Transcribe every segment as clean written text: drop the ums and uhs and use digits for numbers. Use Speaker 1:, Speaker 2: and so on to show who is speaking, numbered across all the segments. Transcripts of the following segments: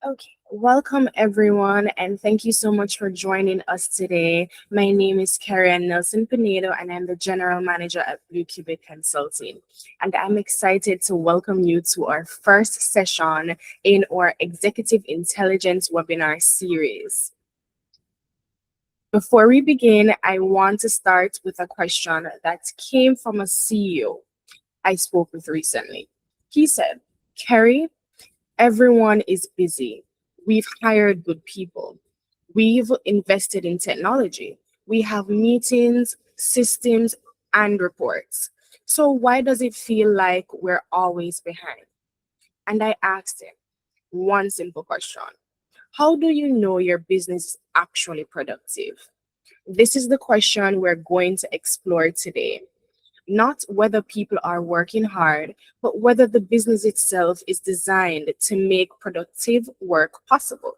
Speaker 1: Okay, welcome everyone, and thank you so much for joining us today. My name is Kerry-Ann Nelson-Peynado, and I'm the General Manager at Qubit Consulting. And I'm excited to welcome you to our first session in our Executive Intelligence webinar series. Before we begin, I want to start with a question that came from a CEO I spoke with recently. He said, Kerry, everyone is busy. We've hired good people. We've invested in technology. We have meetings, systems, and reports. So why does it feel like we're always behind? And I asked him one simple question. How do you know your business is actually productive? This is the question we're going to explore today. Not whether people are working hard, but whether the business itself is designed to make productive work possible.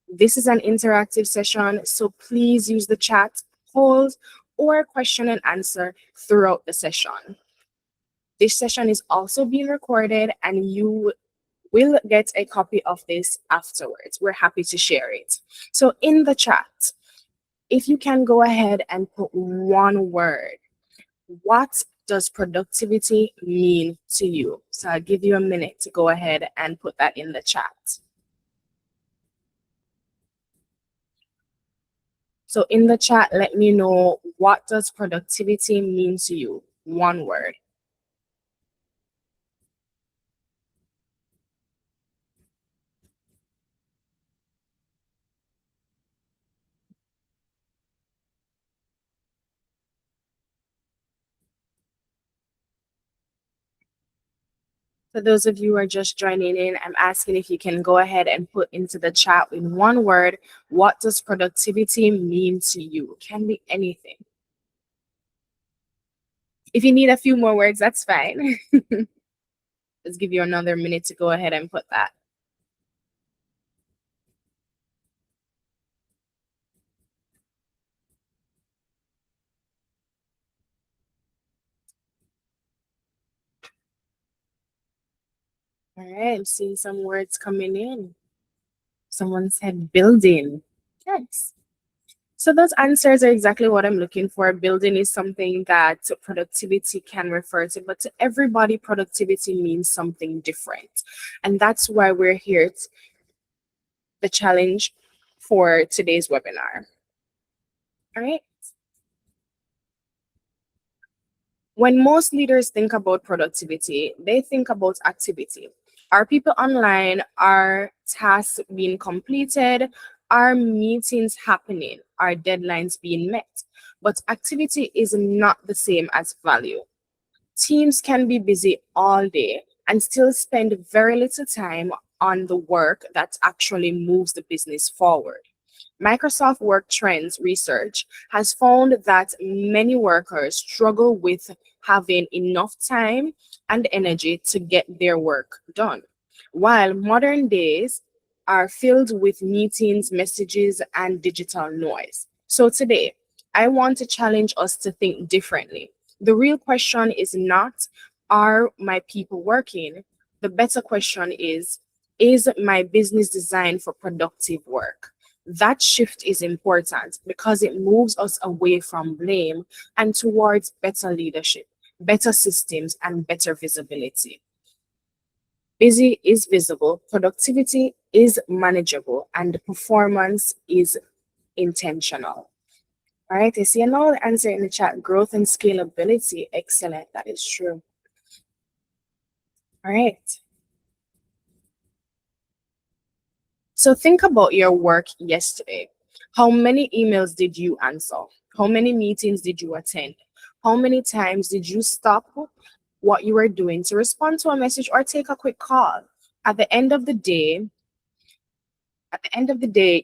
Speaker 1: This is an interactive session, so please use the chat, polls, or question and answer throughout the session. This session is also being recorded, and you will get a copy of this afterwards. We're happy to share it. So in the chat, if you can go ahead and put one word, what does productivity mean to you? So I'll give you a minute to go ahead and put that in the chat. So in the chat, let me know, what does productivity mean to you? One word. For those of you who are just joining in, I'm asking if you can go ahead and put into the chat in one word, what does productivity mean to you? Can be anything. If you need a few more words, that's fine. Let's give you another minute to go ahead and put that. All right, I'm seeing some words coming in. Someone said building. Yes. So those answers are exactly what I'm looking for. Building is something that productivity can refer to, but to everybody, productivity means something different. And that's why we're here, the challenge for today's webinar. All right. When most leaders think about productivity, they think about activity. Are people online? Are tasks being completed? Are meetings happening? Are deadlines being met? But activity is not the same as value. Teams can be busy all day and still spend very little time on the work that actually moves the business forward. Microsoft Work Trends research has found that many workers struggle with having enough time and energy to get their work done, while modern days are filled with meetings, messages, and digital noise. So today, I want to challenge us to think differently. The real question is not, are my people working? The better question is my business designed for productive work? That shift is important because it moves us away from blame and towards better leadership, better systems, and better visibility. Busy is visible, productivity is manageable, and performance is intentional. All right, I see another answer in the chat, growth and scalability. Excellent, that is true. All right. So think about your work yesterday. How many emails did you answer? How many meetings did you attend? How many times did you stop what you were doing to respond to a message or take a quick call? At the end of the day,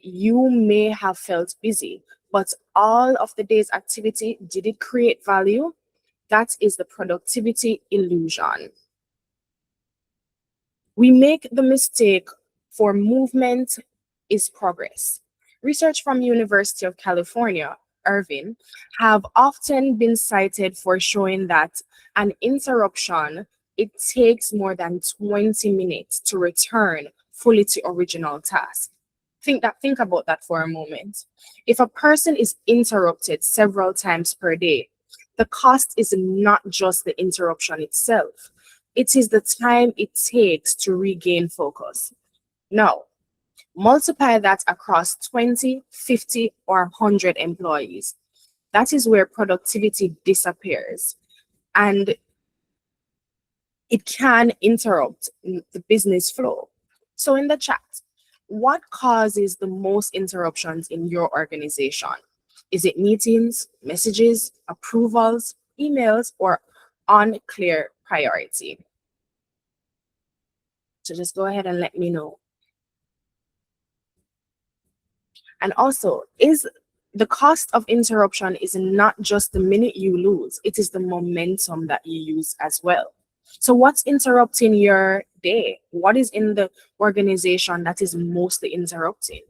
Speaker 1: you may have felt busy, but all of the day's activity, did it create value? That is the productivity illusion. We make the mistake for movement is progress. Research from University of California, Irvine, have often been cited for showing that an interruption, it takes more than 20 minutes to return fully to original task. Think about that for a moment. If a person is interrupted several times per day, the cost is not just the interruption itself. It is the time it takes to regain focus. Now, multiply that across 20, 50, or 100 employees. That is where productivity disappears. And it can interrupt the business flow. So, in the chat, what causes the most interruptions in your organization? Is it meetings, messages, approvals, emails, or unclear priority? So, just go ahead and let me know. And also, is the cost of interruption is not just the minute you lose, it is the momentum that you use as well. So what's interrupting your day? What is in the organization that is mostly interrupting?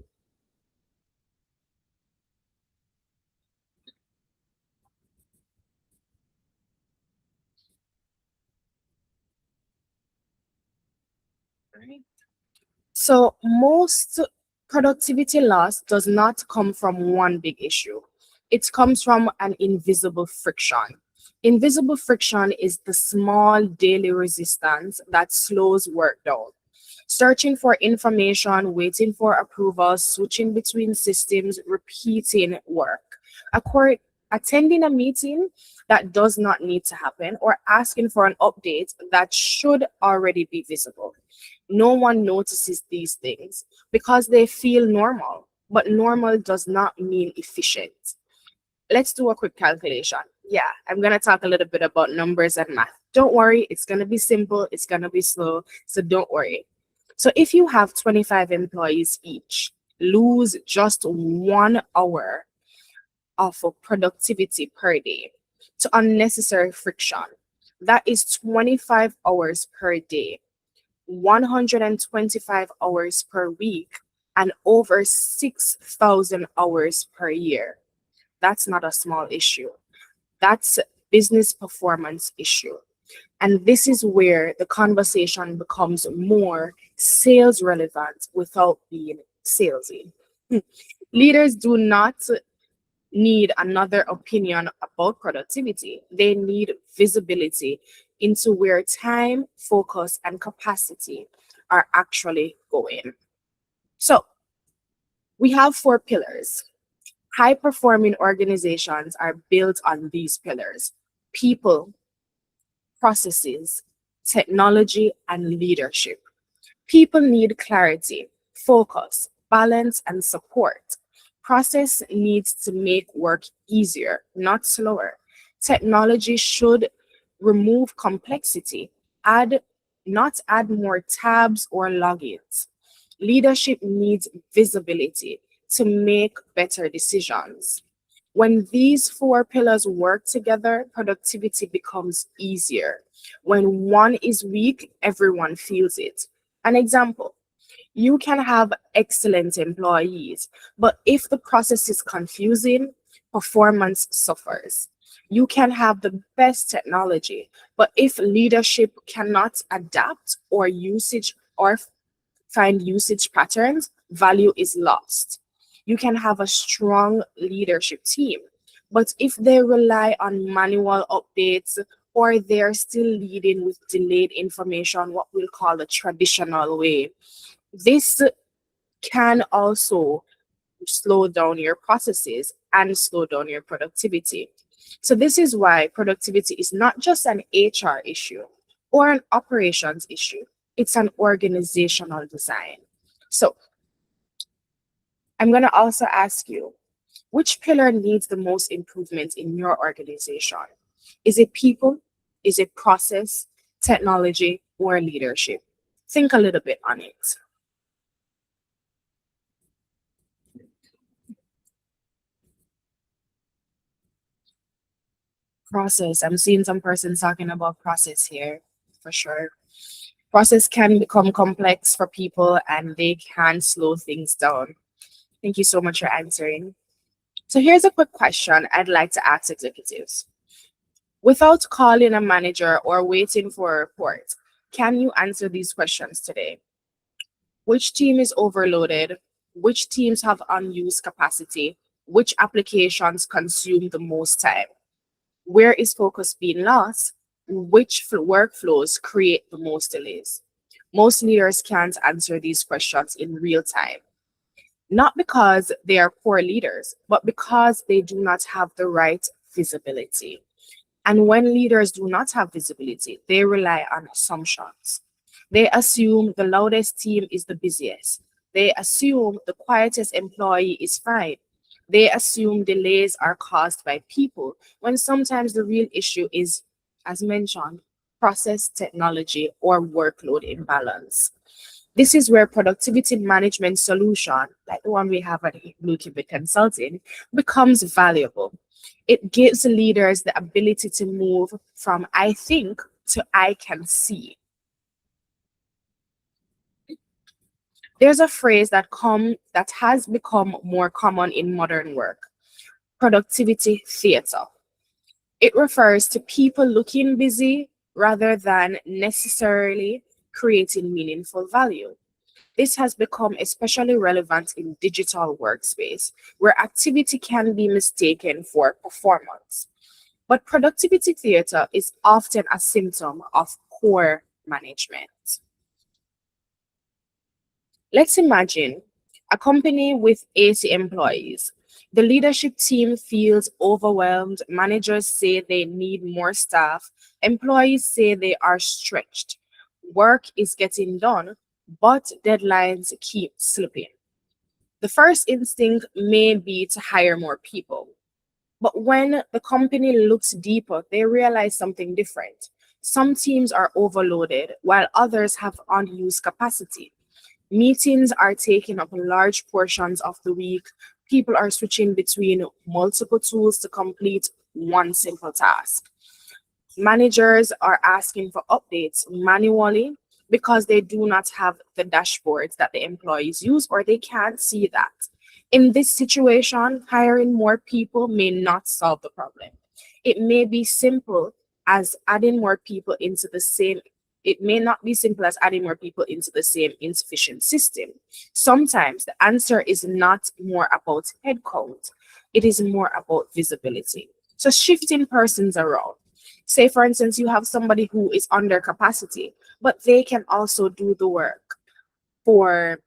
Speaker 1: Right. So most productivity loss does not come from one big issue. It comes from an invisible friction. Invisible friction is the small daily resistance that slows work down. Searching for information, waiting for approvals, switching between systems, repeating work. Accord- Attending a meeting that does not need to happen, or asking for an update that should already be visible. No one notices these things because they feel normal, but normal does not mean efficient. Let's do a quick calculation. Yeah, I'm going to talk a little bit about numbers and math. Don't worry, it's going to be simple, it's going to be slow, so don't worry. So if you have 25 employees each, lose just 1 hour of productivity per day to unnecessary friction. That is 25 hours per day, 125 hours per week, and over 6,000 hours per year. That's not a small issue. That's business performance issue. And this is where the conversation becomes more sales relevant without being salesy. Leaders do not need another opinion about productivity. They need visibility into where time, focus, and capacity are actually going. So we have 4 pillars. High performing organizations are built on these pillars: people, processes, technology, and leadership. People need clarity, focus, balance, and support. Process needs to make work easier, not slower. Technology should remove complexity, add not add more tabs or logins. Leadership needs visibility to make better decisions. When these 4 pillars work together, productivity becomes easier. When one is weak, everyone feels it. An example: you can have excellent employees, but if the process is confusing, performance suffers. You can have the best technology, but if leadership cannot adapt or find usage patterns, value is lost. You can have a strong leadership team, but if they rely on manual updates or they're still leading with delayed information, what we'll call the traditional way, this can also slow down your processes and slow down your productivity. So, this is why productivity is not just an HR issue or an operations issue, it's an organizational design. So, I'm going to also ask you, which pillar needs the most improvement in your organization? Is it people? Is it process, technology, or leadership? Think a little bit on it. Process. I'm seeing some persons talking about process here for sure. Process can become complex for people and they can slow things down. Thank you so much for answering. So here's a quick question I'd like to ask executives. Without calling a manager or waiting for a report, can you answer these questions today? which team is overloaded, which teams have unused capacity, which applications consume the most time, where is focus being lost, which workflows create the most delays. Most leaders can't answer these questions in real time, not because they are poor leaders, but because they do not have the right visibility. And when leaders do not have visibility, they rely on assumptions. They assume the loudest team is the busiest. They assume the quietest employee is fine. They assume delays are caused by people, when sometimes the real issue is, as mentioned, process, technology, or workload imbalance. This is where productivity management solution, like the one we have at Blue Qubit Consulting, becomes valuable. It gives leaders the ability to move from I think to I can see. There's a phrase that has become more common in modern work: productivity theater. It refers to people looking busy rather than necessarily creating meaningful value. This has become especially relevant in digital workspace, where activity can be mistaken for performance. But productivity theater is often a symptom of poor management. Let's imagine a company with 80 employees. The leadership team feels overwhelmed. Managers say they need more staff. Employees say they are stretched. Work is getting done, but deadlines keep slipping. The first instinct may be to hire more people. But when the company looks deeper, they realize something different. Some teams are overloaded, while others have unused capacity. Meetings are taking up large portions of the week. People are switching between multiple tools to complete one simple task. Managers are asking for updates manually because they do not have the dashboards that the employees use, or they can't see that. In this situation, hiring more people may not solve the problem. It may be simple as adding more people into the same it may not be simple as adding more people into the same insufficient system. Sometimes the answer is not more about headcount, it is more about visibility. So shifting persons around. Say, for instance, you have somebody who is under capacity, but they can also do the work for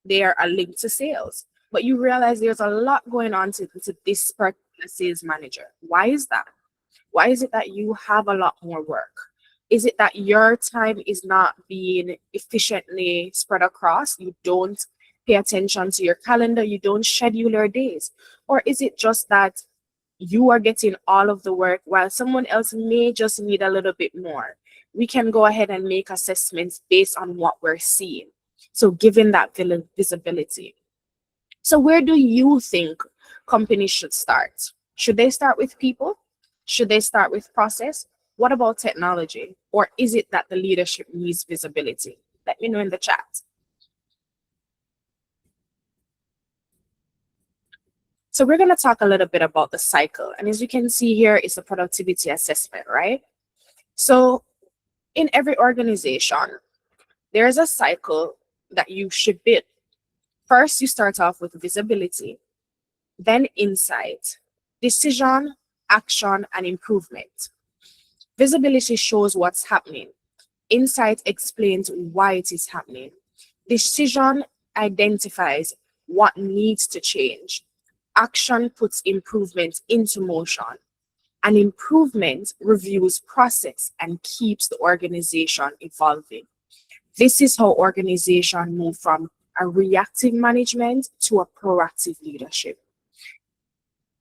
Speaker 1: they are a link to sales. But you realize there's a lot going on to this particular sales manager. Why is that? Why is it that you have a lot more work? Is it that your time is not being efficiently spread across? You don't pay attention to your calendar, you don't schedule your days? Or is it just that you are getting all of the work while someone else may just need a little bit more? We can go ahead and make assessments based on what we're seeing. So, given that visibility. So, where do you think companies should start? Should they start with people? Should they start with process? What about technology? Or is it that the leadership needs visibility? Let me know in the chat. So we're going to talk a little bit about the cycle. And as you can see here, it's a productivity assessment, right? So in every organization, there's a cycle that you should build. First, you start off with visibility, then insight, decision, action, and improvement. Visibility shows what's happening. Insight explains why it is happening. Decision identifies what needs to change. Action puts improvement into motion. And improvement reviews process and keeps the organization evolving. This is how organizations move from a reactive management to a proactive leadership.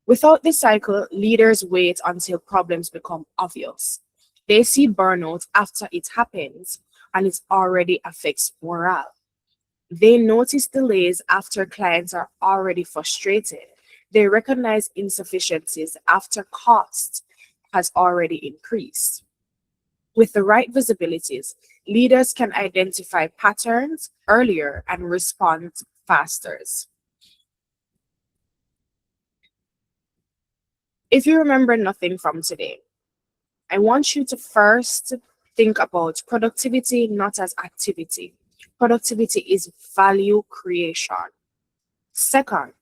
Speaker 1: Without this cycle, leaders wait until problems become obvious. They see burnout after it happens and it already affects morale. They notice delays after clients are already frustrated. They recognize insufficiencies after cost has already increased. With the right visibilities, leaders can identify patterns earlier and respond faster. If you remember nothing from today, I want you to first think about productivity not as activity, Productivity is value creation. Second,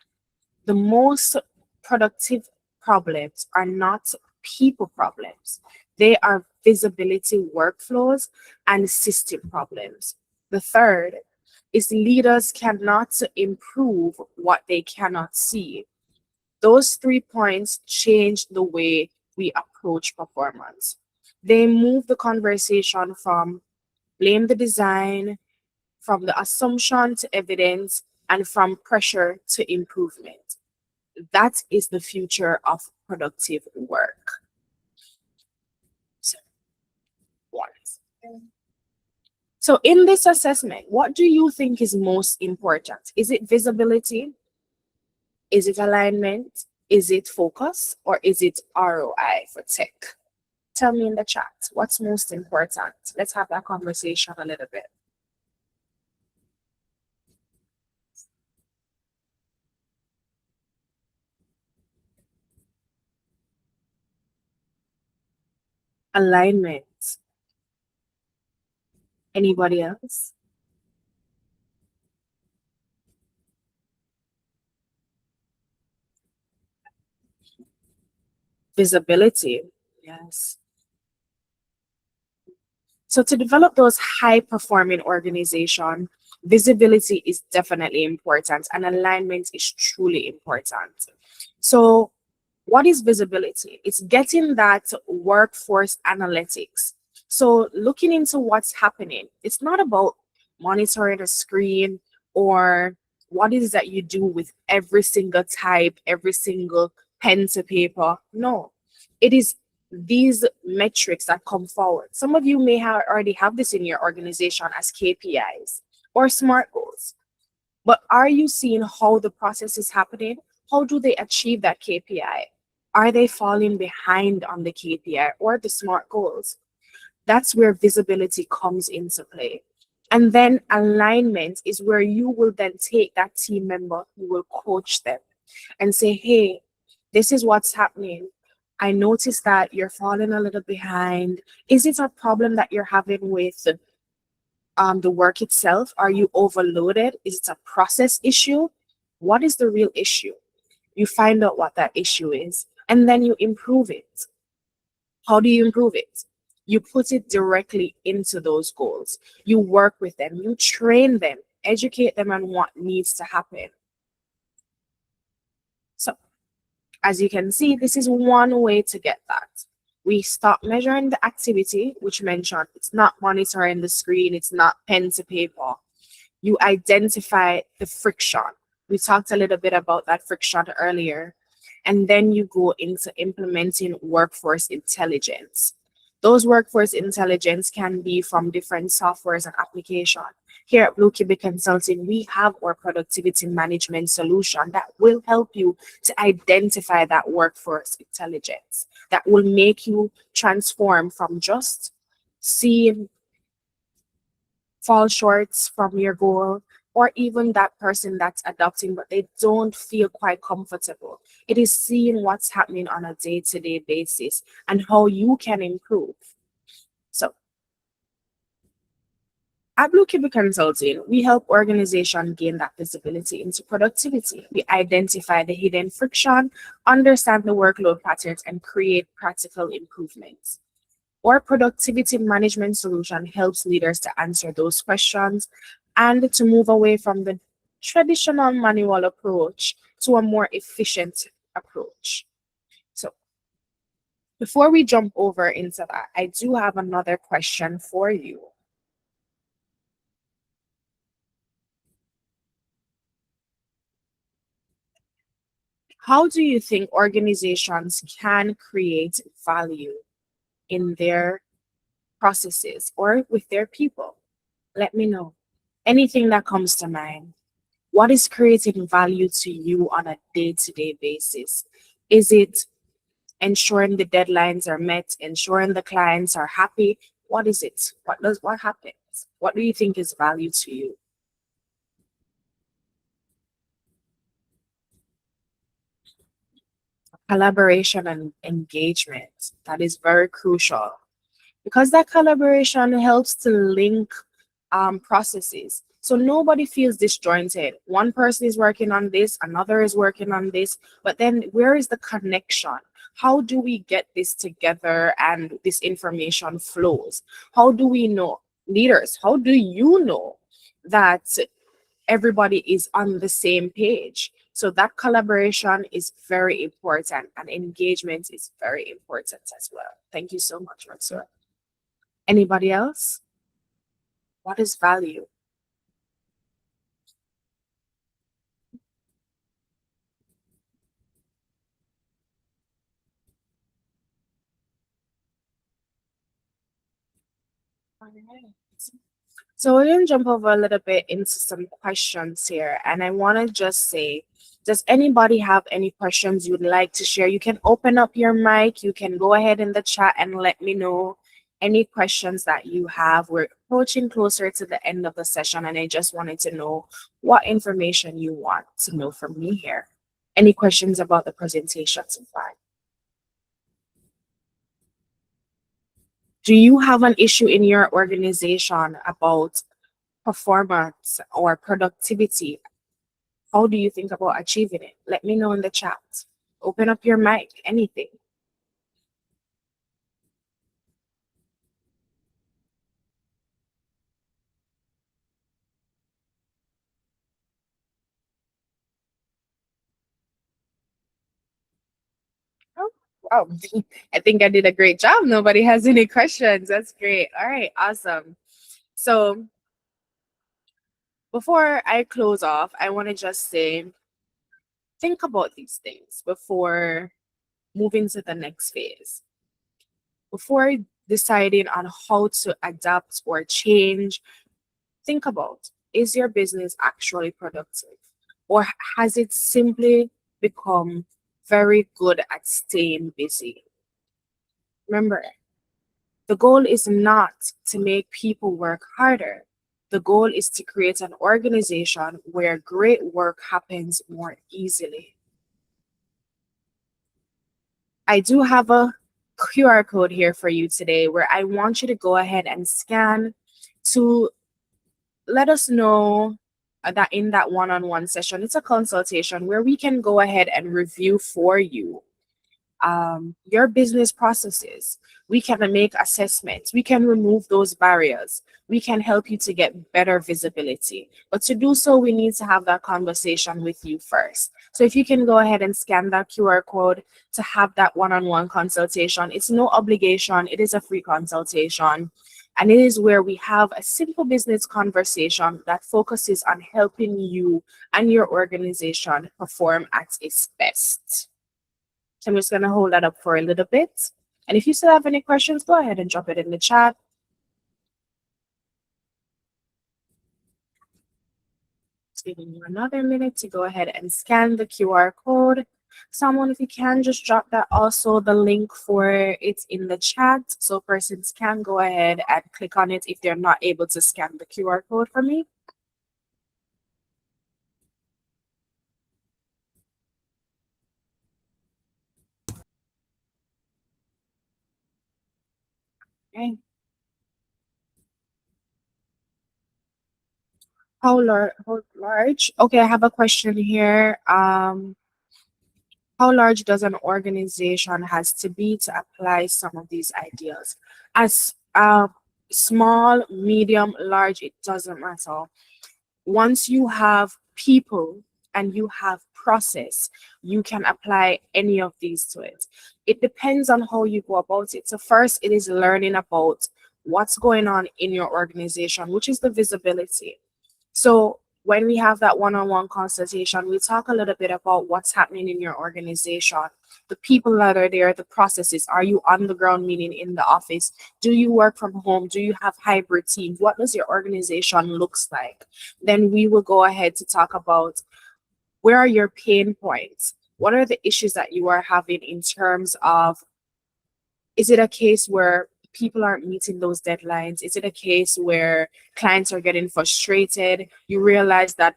Speaker 1: the most productive problems are not people problems. They are visibility workflows and system problems. The third is leaders cannot improve what they cannot see. Those 3 points change the way we approach performance. They move the conversation from blame the design, from the assumption to evidence, and from pressure to improvement. That is the future of productive work. So, one. So, in this assessment, what do you think is most important? Is it visibility? Is it alignment? Is it focus? Or is it ROI for tech? Tell me in the chat what's most important. Let's have that conversation a little bit. Alignment. Anybody else? Visibility. Yes. So to develop those high performing organization, visibility is definitely important and alignment is truly important. So what is visibility? It's getting that workforce analytics. So looking into what's happening. It's not about monitoring a screen or what is that you do with every single type, every single pen to paper. No, it is these metrics that come forward. Some of you may already have this in your organization as KPIs or SMART goals. But are you seeing how the process is happening? How do they achieve that KPI? Are they falling behind on the KPI or the SMART goals? That's where visibility comes into play. And then alignment is where you will then take that team member, you will coach them and say, hey, this is what's happening. I noticed that you're falling a little behind. Is it a problem that you're having with the work itself? Are you overloaded? Is it a process issue? What is the real issue? You find out what that issue is, and then you improve it. How do you improve it? You put it directly into those goals. You work with them, you train them, educate them on what needs to happen. So, as you can see, this is one way to get that. We stop measuring the activity, which mentioned it's not monitoring the screen, it's not pen to paper. You identify the friction. We talked a little bit about that friction earlier. And then you go into implementing workforce intelligence. Those workforce intelligence can be from different softwares and applications. Here at Blue Qubit Consulting, we have our productivity management solution that will help you to identify that workforce intelligence that will make you transform from just seeing fall shorts from your goal, or even that person that's adopting but they don't feel quite comfortable. It is seeing what's happening on a day-to-day basis and how you can improve. So at Blue Cube Consulting, we help organizations gain that visibility into productivity. We identify the hidden friction, understand the workload patterns, and create practical improvements. Our productivity management solution helps leaders to answer those questions and to move away from the traditional manual approach to a more efficient approach. So, before we jump over into that, I do have another question for you. How do you think organizations can create value in their processes or with their people? Let me know. Anything that comes to mind. What is creating value to you on a day-to-day basis? Is it ensuring the deadlines are met, ensuring the clients are happy? What is it? What happens? What do you think is value to you? Collaboration and engagement. That is very crucial because that collaboration helps to link processes. So nobody feels disjointed. One person is working on this, another is working on this, but then where is the connection? How do we get this together and this information flows? How do we know, leaders, how do you know that everybody is on the same page? So that collaboration is very important and engagement is very important as well. Thank you so much, Ratsura. Anybody else? What is value? Alright. So we're going to jump over a little bit into some questions here. And I want to just say, does anybody have any questions you'd like to share? You can open up your mic. You can go ahead in the chat and let me know any questions that you have. We're approaching closer to the end of the session, and I just wanted to know what information you want to know from me here. Any questions about the presentation so far? Do you have an issue in your organization about performance or productivity? How do you think about achieving it? Let me know in the chat. Open up your mic, anything. Oh, wow. I think I did a great job. Nobody has any questions. That's great. All right, awesome. So before I close off, I want to just say, think about these things before moving to the next phase. Before deciding on how to adapt or change, think about, is your business actually productive? Or has it simply become very good at staying busy? Remember, the goal is not to make people work harder. The goal is to create an organization where great work happens more easily. I do have a QR code here for you today where I want you to go ahead and scan to let us know that in that one-on-one session, it's a consultation where we can go ahead and review for you your business processes. We can make assessments. We can remove those barriers. We can help you to get better visibility. But to do so, we need to have that conversation with you first. So if you can go ahead and scan that QR code to have that one-on-one consultation, it's no obligation. It is a free consultation. And it is where we have a simple business conversation that focuses on helping you and your organization perform at its best. So I'm just going to hold that up for a little bit. And if you still have any questions, go ahead and drop it in the chat. Just giving you another minute to go ahead and scan the QR code. Someone, if you can, just drop that also the link for it in the chat so persons can go ahead and click on it if they're not able to scan the QR code for me. Okay. How large? Okay, I have a question here. How large does an organization has to be to apply some of these ideas? As small, medium, large, it doesn't matter. Once you have people and you have process, you can apply any of these to it. It depends on how you go about it. So first, it is learning about what's going on in your organization, which is the visibility. So when we have that one-on-one consultation, we talk a little bit about what's happening in your organization, the people that are there, the processes. Are you on the ground, meaning in the office? Do you work from home? Do you have hybrid teams? What does your organization looks like? Then we will go ahead to talk about where are your pain points? What are the issues that you are having in terms of, is it a case where people aren't meeting those deadlines? Is it a case where clients are getting frustrated? You realize that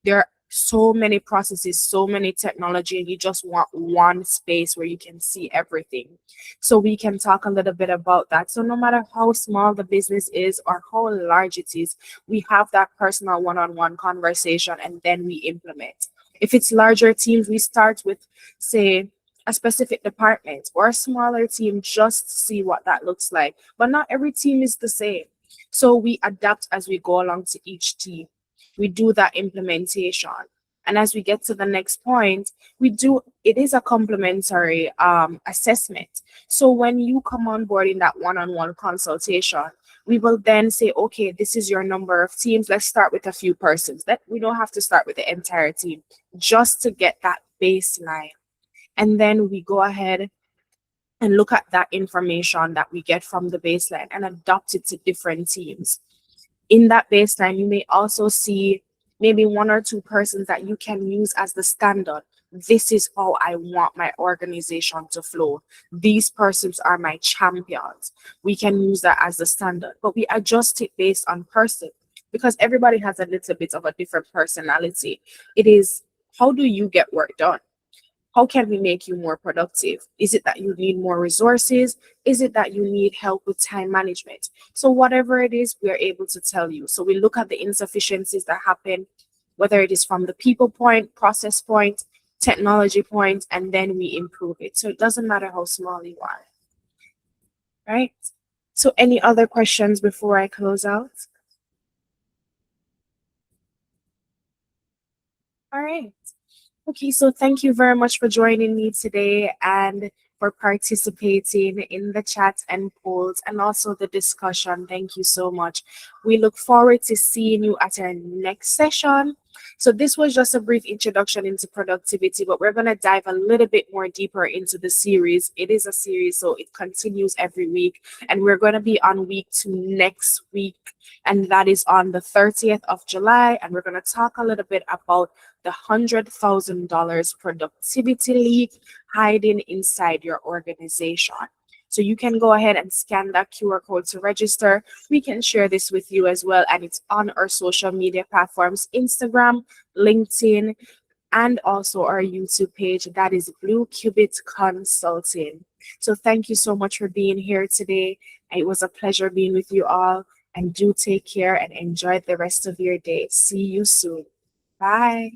Speaker 1: there are so many processes, so many technology, and you just want one space where you can see everything. So we can talk a little bit about that. So no matter how small the business is or how large it is, we have that personal one-on-one conversation and then we implement. If it's larger teams, we start with, say, a specific department, or a smaller team, just to see what that looks like. But not every team is the same. So we adapt as we go along to each team. We do that implementation. And as we get to the next point, it is a complementary assessment. So when you come on board in that one-on-one consultation, we will then say, okay, this is your number of teams. Let's start with a few persons. That we don't have to start with the entire team, just to get that baseline. And then we go ahead and look at that information that we get from the baseline and adopt it to different teams. In that baseline, you may also see maybe one or two persons that you can use as the standard. This is how I want my organization to flow. These persons are my champions. We can use that as the standard, but we adjust it based on person, because everybody has a little bit of a different personality. It is, how do you get work done? How can we make you more productive? Is it that you need more resources? Is it that you need help with time management? So whatever it is, we are able to tell you. So we look at the insufficiencies that happen, whether it is from the people point, process point, technology point, and then we improve it. So it doesn't matter how small you are, right? So any other questions before I close out? All right. Okay, so thank you very much for joining me today and for participating in the chat and polls and also the discussion. Thank you so much. We look forward to seeing you at our next session. So this was just a brief introduction into productivity, but we're going to dive a little bit more deeper into the series. It is a series, so it continues every week, and we're going to be on week 2 next week, and that is on the 30th of July, and we're going to talk a little bit about the $100,000 productivity leak hiding inside your organization. So you can go ahead and scan that QR code to register. We can share this with you as well, and it's on our social media platforms, Instagram, LinkedIn, and also our YouTube page. That is Blue Qubit Consulting. So thank you so much for being here today. It was a pleasure being with you all, and do take care and enjoy the rest of your day. See you soon. Bye.